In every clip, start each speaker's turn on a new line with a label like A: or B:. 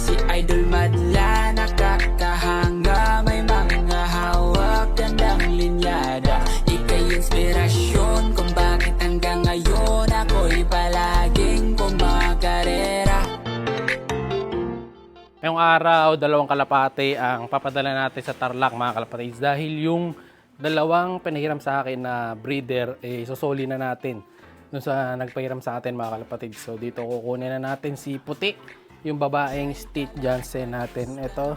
A: si Idol madla, nakakahanga, may mga hawak, gandang linyada. Ika'y inspirasyon kung bakit hanggang ngayon ako'y palaging kumakarera.
B: Ngayong araw, 2 kalapate ang papadala natin sa Tarlac mga kalapatids. Dahil yung 2 pinahiram sa akin na breeder, susuli na natin dun sa nagpahiram sa atin mga kalapatids. So dito kukunin na natin si Puti, yung babaeng Stitch Jansen natin. Ito,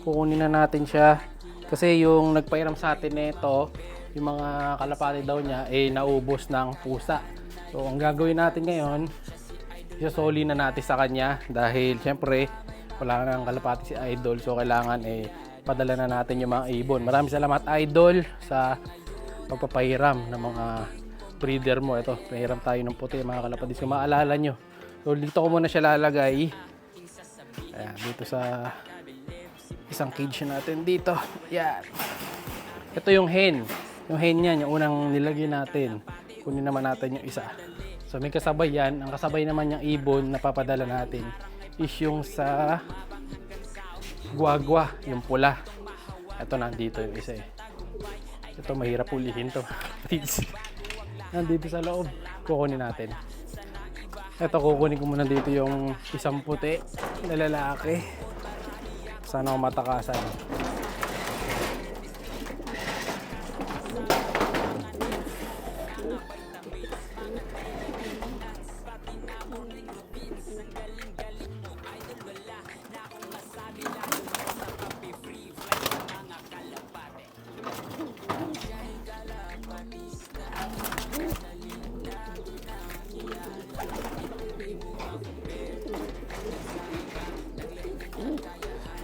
B: kukunin na natin siya. Kasi yung nagpahiram sa atin nito, yung mga kalapati daw niya, naubos ng pusa. So ang gagawin natin ngayon, susuli na natin sa kanya dahil syempre wala nang kalapati si Idol, so kailangan padala na natin yung mga ibon. Maraming salamat Idol sa pagpapahiram ng mga breeder mo. Ito, pahiram tayo ng Puti mga kalapati, kung maalala nyo. So dito ko muna siya lalagay. Ayan, dito sa isang cage natin dito. Ayan. Ito yung hen. Yung hen niya, yung unang nilagay natin. Kunin naman natin yung isa. So may kasabay yan. Ang kasabay naman yung ibon na papadala natin is yung sa guagua, yung pula. Ito nandito yung isa Ito mahirap ulihin to. Nandito sa loob. Kukunin natin. Ito kukunin ko muna dito yung isang puti na lalaki. Sana ako matakasan.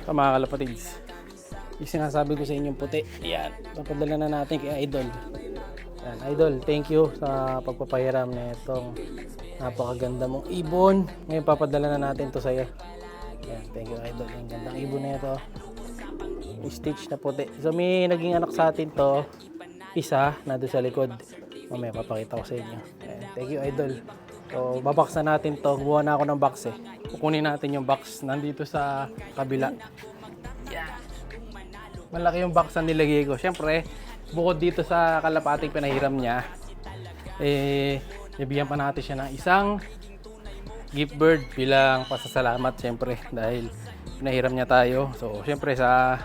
B: Ito mga kalapatids, yung sinasabi ko sa inyong puti, yan, papadala na natin kay Idol. Yan, Idol, thank you sa pagpapahiram na itong napakaganda mong ibon. Ngayon papadala na natin to sa'yo. Yan, thank you Idol, yung gandang ibon na ito, yung Stitch na puti. So may naging anak sa atin to, isa na doon sa likod, mamaya papakita ko sa inyo. Yan, thank you Idol. So babox na natin to, gumawa na ako ng box kukunin natin yung box nandito sa kabila. Yeah. Malaki yung box na nilagay ko. Siyempre, bukod dito sa kalapating pinahiram niya, nabigyan pa natin siya ng isang gift bird bilang pasasalamat siyempre dahil pinahiram niya tayo. So siyempre sa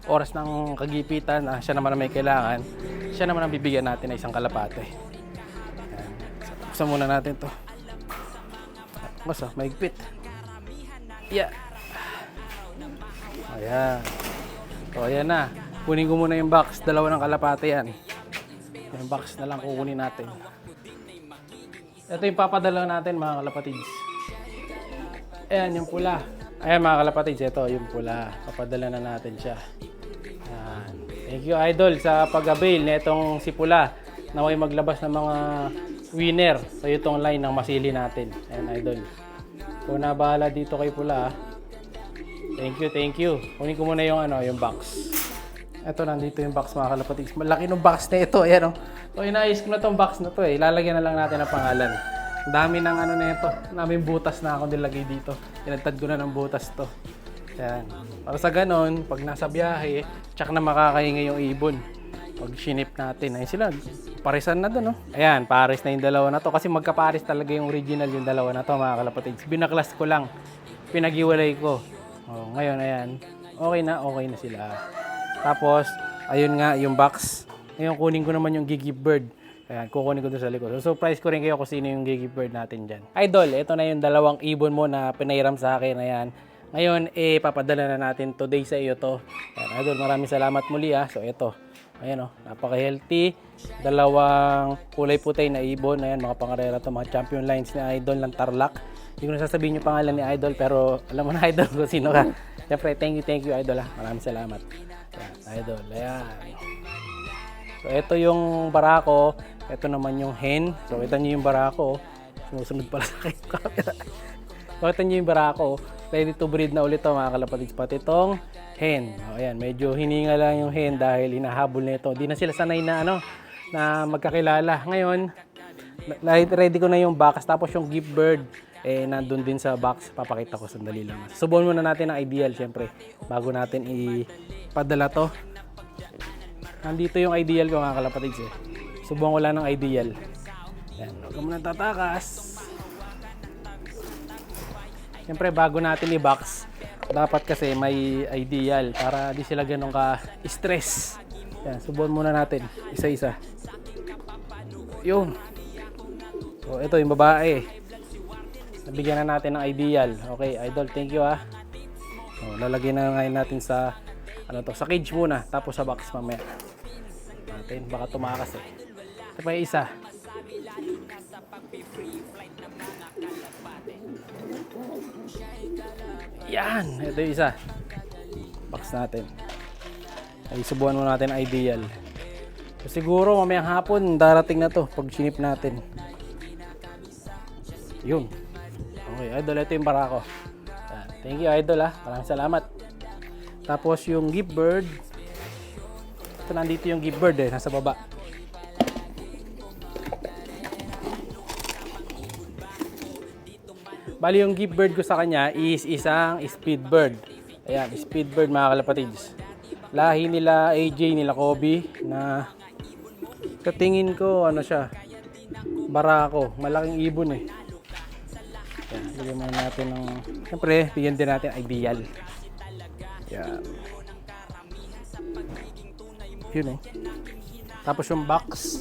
B: oras ng kagipitan, siya naman ang may kailangan, siya naman ang bibigyan natin ng isang kalapate. Yan. So, buksan muna natin to. Basta, maigpit. Yeah. Ayan. So, ayan na. Kunin ko muna yung box. 2 ng kalapate yan. Yung box na lang kukunin natin. Ito yung papadala natin mga kalapatids. Ayan, yung pula. Ayan mga kalapatids, ito yung pula. Papadala na natin siya. Ayan. Thank you Idol sa pag-avail na itong si Pula. Naway maglabas ng mga winner sa itong line ng masili natin. Ayan Idol. So nabahala dito kay Pula. Thank you, thank you. Kunin ko muna yung yung box. Ito nandito yung box mga kalapatids. Malaki ng box na ito, ayan So inayos ko na tong box na to Ilalagyan na lang natin ang pangalan. Ang dami ng na ito. Daming butas na ako nilagay dito. Inagtad ko na ng butas to. Ayan. Para sa ganon, pag nasa biyahe, tsak na makakahinga yung ibon. Pag shinip natin, ay sila, parisan na doon, Ayan, pares na yung 2 na to. Kasi magkapares talaga yung original yung 2 na to, mga kalapatids. Binaklas ko lang, pinag-iwalay ko. Ngayon, ayan, okay na sila. Tapos, ayun nga, yung box. Ngayon, kunin ko naman yung Gigi Bird. Ayan, kukunin ko doon sa likod. So, surprise ko rin kayo kung sino yung Gigi Bird natin dyan. Idol, ito na yung 2 ibon mo na pinahiram sa akin. Ayan. Ngayon, papadala na natin today sa iyo to. Ayan, Idol, maraming salamat muli So, ito. Ayan napaka-healthy. 2 kulay puti na ibon. Ayan, mga pangarera to, mga champion lines ni Idol ng Tarlac. Hindi ko na sasabihin yung pangalan ni Idol, pero alam mo na Idol kung sino ka. Siyempre, thank you Idol Maraming salamat. Ayan, Idol, ayan. So, ito yung barako. Ito naman yung hen. So, ito nyo yung barako. Sumusunod pala sa akin yung camera. So, ito nyo yung barako. Ready to breed na ulit ito mga kalapatids. Pati itong hen. Ayan, medyo hininga lang yung hen dahil hinahabol na ito. Di na sila sanay na na magkakilala. Ngayon, ready ko na yung box. Tapos yung gift bird. eh nandun din sa box, papakita ko sandali lang. Subukan muna natin ang ideal syempre bago natin ipadala to. Nandito yung ideal ko mga kalapatids eh. Subukan ko lang ng ideal. Yan, huwag ka muna tatakas. Syempre bago natin i-box, dapat kasi may ideal para di sila ganun ka-stress. Yan, subukan muna natin isa-isa. Yun. So ito yung babae. Nabigyan na natin ng ideal. Okay, idol, thank you ah. So, lalagyan na ngayon natin sa sa cage muna, tapos sa box mamaya. Natin baka tumakas eh. Ito pa yung isa. Yan, ito yung isa. Box natin. Ay subukan muna natin ideal. So, siguro mamayang hapon darating na to pag sinip natin. Yun. Okay, idol, ito yung barako. Thank you, idol ah. Maraming salamat. Tapos yung gift bird. Ito, nandito yung gift bird eh, nasa baba. Bali yung gift bird ko sa kanya is isang speed bird. Ayan, speed bird mga kalapatids. Lahi nila AJ, nila Kobe na sa tingin ko ano siya, barako, malaking ibon eh. Yan, bigyan muna natin ng, siyempre, bigyan din natin ideal. Yan. Yun oh. Tapos yung box.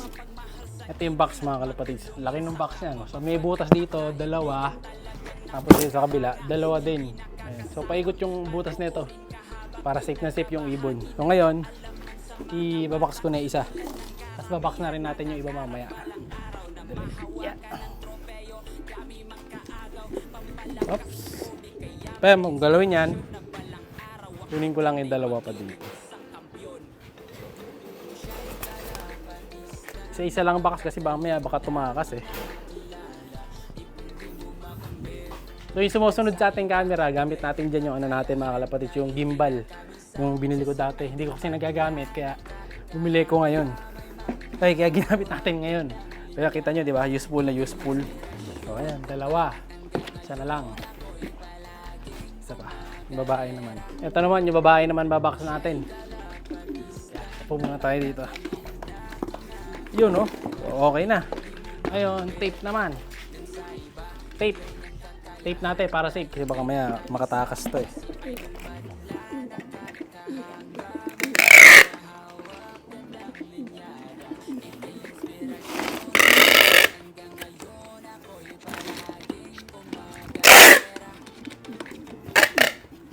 B: Ito yung box mga kalapatids. Laki ng box niya. No? So may butas dito, dalawa. Tapos dito sa kabila, dalawa din. Ayan. So paikot yung butas nito para safe na safe yung ibon. So ngayon, i-box ko na isa. Tapos babox na rin natin yung iba mamaya. Yeah. Oops. Pero kung galawin yan, kunin ko lang yung dalawa pa dito. Isa lang box kasi mamaya baka tumakas eh. So yung sumusunod sa ating camera, gamit natin dyan yung ano natin mga kalapatids, yung gimbal. Yung binili ko dati. Hindi ko kasi nagagamit kaya bumili ko ngayon. Ay, kaya ginamit natin ngayon. Kaya kita nyo, di ba? Useful na useful. So ayan, dalawa. Isa na lang. Isa pa. Yung babae naman. Ito naman, yung babae naman babox natin. Tapo muna tayo dito. Yun oh. Okay na. Ayun, tape naman. Tape. Tape natin para safe kasi baka maya makatakas to eh.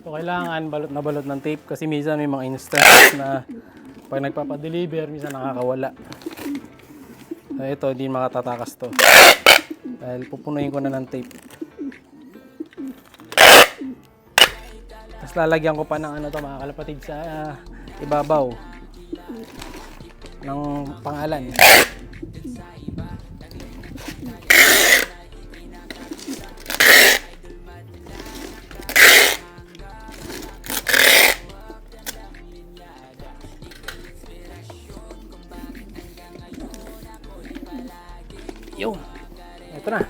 B: So kailangan balot na balot ng tape kasi minsan may mga instances na pag nagpapadeliver minsan nakakawala. So ito, hindi makatatakas to. Dahil pupunuin ko na ng tape. Tapos lalagyan ko pa ng ano to mga kalapatid sa ibabaw ng pangalan. Yo, ito na.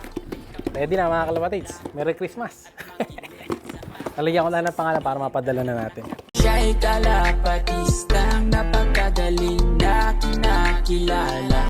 B: Ready na mga kalapatids. Merry Christmas. Lalagyan ko na ng pangalan para mapadala na natin.
A: Siya'y kalapatistang napakagaling na kinakilala.